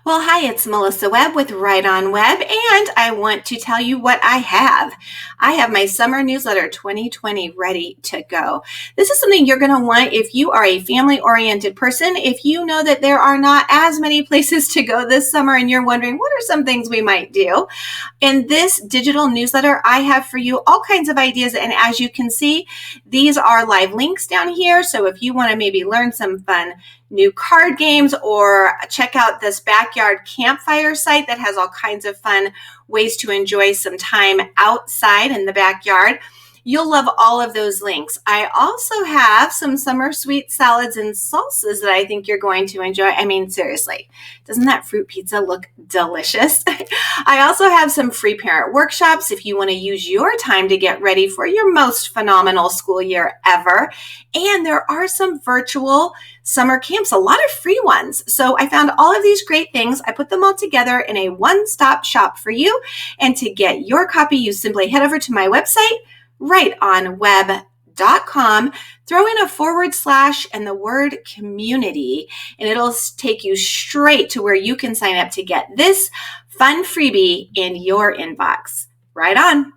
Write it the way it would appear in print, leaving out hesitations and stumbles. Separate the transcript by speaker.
Speaker 1: Well, hi, it's Melissa Webb with Right on Web, and I want to tell you what I have. I have my summer newsletter 2020 ready to go. This is something you're going to want if you are a family-oriented person, if you know that there are not as many places to go this summer and you're wondering what are some things we might do. In this digital newsletter, I have for you all kinds of ideas, and as you can see, these are live links down here, so if you want to maybe learn some fun new card games or check out this backyard campfire site that has all kinds of fun ways to enjoy some time outside in the backyard, you'll love all of those links. I also have some summer sweet salads and salsas that I think you're going to enjoy. I mean, seriously, doesn't that fruit pizza look delicious? I also have some free parent workshops if you want to use your time to get ready for your most phenomenal school year ever. And there are some virtual summer camps, a lot of free ones. So I found all of these great things. I put them all together in a one-stop shop for you. And to get your copy, you simply head over to my website, rightonweb.com, throw in a / and the word community, and it'll take you straight to where you can sign up to get this fun freebie in your inbox. Right on.